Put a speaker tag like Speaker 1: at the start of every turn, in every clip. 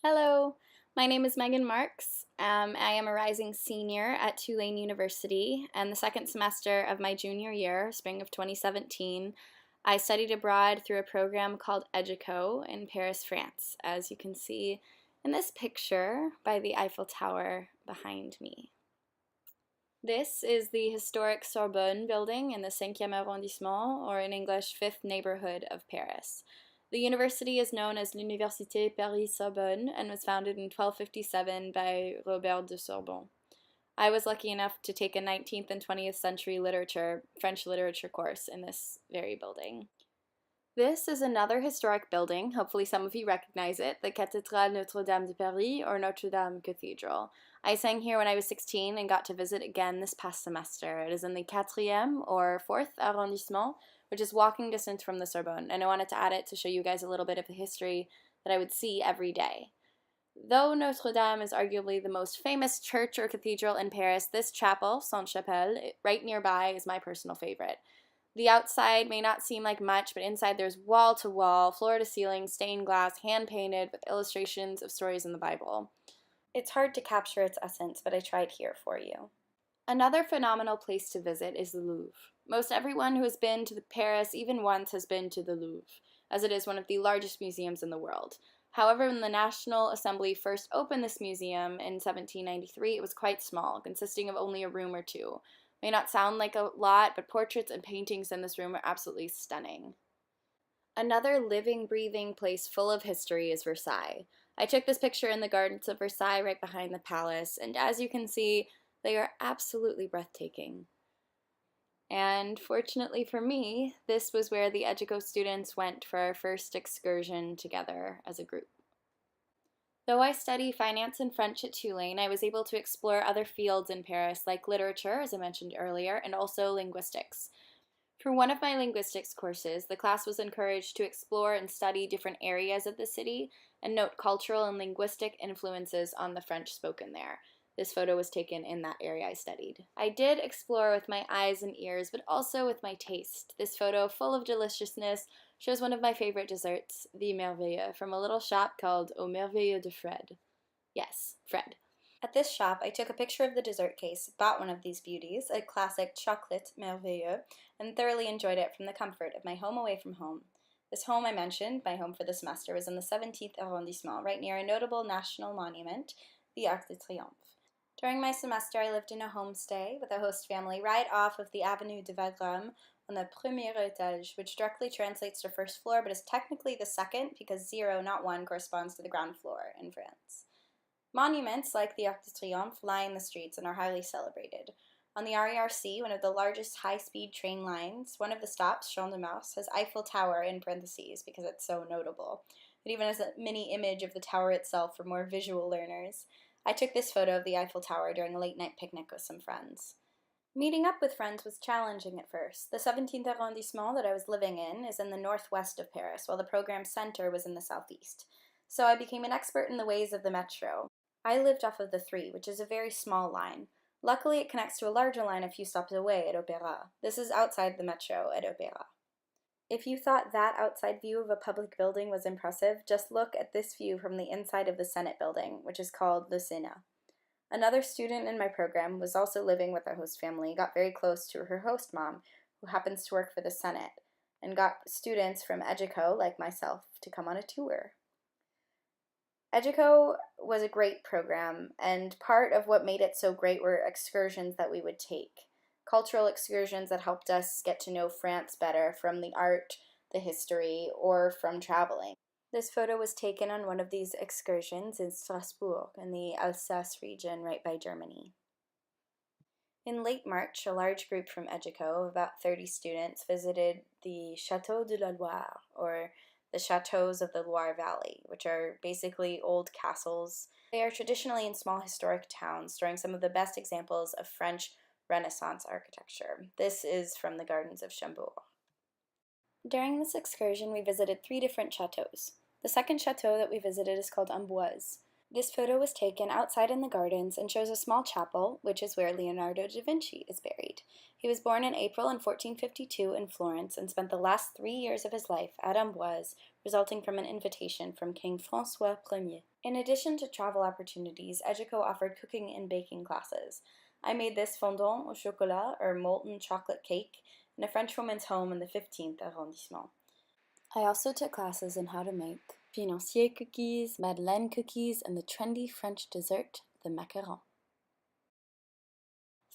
Speaker 1: Hello, my name is Megan Marks. I am a rising senior at Tulane University, and the second semester of my junior year, spring of 2017, I studied abroad through a program called EDUCO in Paris, France, as you can see in this picture by the Eiffel Tower behind me. This is the historic Sorbonne building in the 5e arrondissement, or in English, 5th neighborhood of Paris. The university is known as l'Université Paris-Sorbonne and was founded in 1257 by Robert de Sorbonne. I was lucky enough to take a 19th and 20th century French literature course in this very building. This is another historic building, hopefully some of you recognize it, the Cathédrale Notre-Dame de Paris, or Notre Dame Cathedral. I sang here when I was 16 and got to visit again this past semester. It is in the 4e, or 4th arrondissement, which is walking distance from the Sorbonne, and I wanted to add it to show you guys a little bit of the history that I would see every day. Though Notre Dame is arguably the most famous church or cathedral in Paris, this chapel, Sainte-Chapelle, right nearby, is my personal favorite. The outside may not seem like much, but inside there's wall-to-wall, floor-to-ceiling, stained glass, hand-painted with illustrations of stories in the Bible. It's hard to capture its essence, but I tried here for you. Another phenomenal place to visit is the Louvre. Most everyone who has been to Paris even once has been to the Louvre, as it is one of the largest museums in the world. However, when the National Assembly first opened this museum in 1793, it was quite small, consisting of only a room or two. May not sound like a lot, but portraits and paintings in this room are absolutely stunning. Another living, breathing place full of history is Versailles. I took this picture in the gardens of Versailles right behind the palace, and as you can see, they are absolutely breathtaking. And fortunately for me, this was where the EDUCO students went for our first excursion together as a group. Though I study finance and French at Tulane, I was able to explore other fields in Paris, like literature, as I mentioned earlier, and also linguistics. For one of my linguistics courses, the class was encouraged to explore and study different areas of the city and note cultural and linguistic influences on the French spoken there. This photo was taken in that area I studied. I did explore with my eyes and ears, but also with my taste. This photo, full of deliciousness, shows one of my favorite desserts, the merveilleux, from a little shop called Au Merveilleux de Fred. Yes, Fred. At this shop, I took a picture of the dessert case, bought one of these beauties, a classic chocolate merveilleux, and thoroughly enjoyed it from the comfort of my home away from home. This home I mentioned, my home for the semester, was in the 17th arrondissement, right near a notable national monument, the Arc de Triomphe. During my semester, I lived in a homestay with a host family right off of the Avenue de Wagram on the premier étage, which directly translates to first floor, but is technically the second because 0, not 1, corresponds to the ground floor in France. Monuments like the Arc de Triomphe line the streets and are highly celebrated. On the RERC, one of the largest high-speed train lines, one of the stops, Champ de Mars, has Eiffel Tower in parentheses because it's so notable. It even has a mini image of the tower itself for more visual learners. I took this photo of the Eiffel Tower during a late-night picnic with some friends. Meeting up with friends was challenging at first. The 17th arrondissement that I was living in is in the northwest of Paris, while the program's center was in the southeast. So I became an expert in the ways of the metro. I lived off of the 3, which is a very small line. Luckily, it connects to a larger line a few stops away at Opéra. This is outside the metro at Opéra. If you thought that outside view of a public building was impressive, just look at this view from the inside of the Senate building, which is called Le Sénat. Another student in my program was also living with our host family, got very close to her host mom, who happens to work for the Senate, and got students from EDUCO, like myself, to come on a tour. EDUCO was a great program, and part of what made it so great were excursions that we would take. Cultural excursions that helped us get to know France better from the art, the history, or from traveling. This photo was taken on one of these excursions in Strasbourg, in the Alsace region right by Germany. In late March, a large group from EDUCO of about 30 students visited the Château de la Loire, or the chateaux of the Loire Valley, which are basically old castles. They are traditionally in small historic towns, storing some of the best examples of French Renaissance architecture. This is from the gardens of Chambord. During this excursion, we visited 3 different chateaux. The second chateau that we visited is called Amboise. This photo was taken outside in the gardens and shows a small chapel, which is where Leonardo da Vinci is buried. He was born in April in 1452 in Florence and spent the last 3 years of his life at Amboise, resulting from an invitation from King François Ier. In addition to travel opportunities, EDUCO offered cooking and baking classes. I made this fondant au chocolat, or molten chocolate cake, in a French woman's home in the 15th arrondissement. I also took classes in how to make financier cookies, madeleine cookies, and the trendy French dessert, the macaron.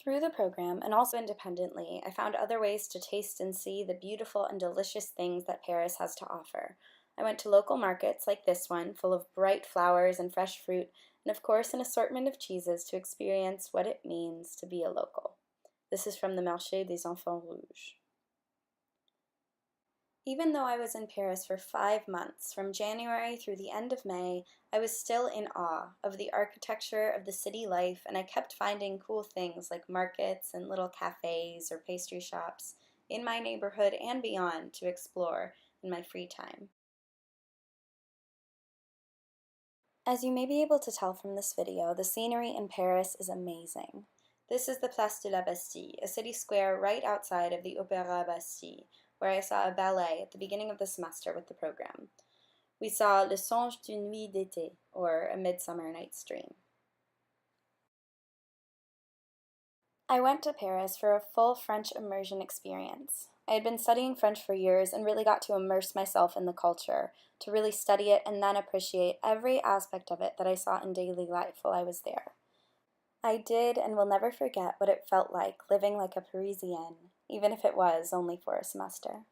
Speaker 1: Through the program, and also independently, I found other ways to taste and see the beautiful and delicious things that Paris has to offer. I went to local markets like this one, full of bright flowers and fresh fruit, and of course an assortment of cheeses to experience what it means to be a local. This is from the Marché des Enfants Rouges. Even though I was in Paris for 5 months, from January through the end of May, I was still in awe of the architecture, of the city life, and I kept finding cool things like markets and little cafes or pastry shops in my neighborhood and beyond to explore in my free time. As you may be able to tell from this video, the scenery in Paris is amazing. This is the Place de la Bastille, a city square right outside of the Opéra Bastille, where I saw a ballet at the beginning of the semester with the program. We saw Le Songe d'une nuit d'été, or A Midsummer Night's Dream. I went to Paris for a full French immersion experience. I had been studying French for years and really got to immerse myself in the culture, to really study it and then appreciate every aspect of it that I saw in daily life while I was there. I did and will never forget what it felt like living like a Parisienne, even if it was only for a semester.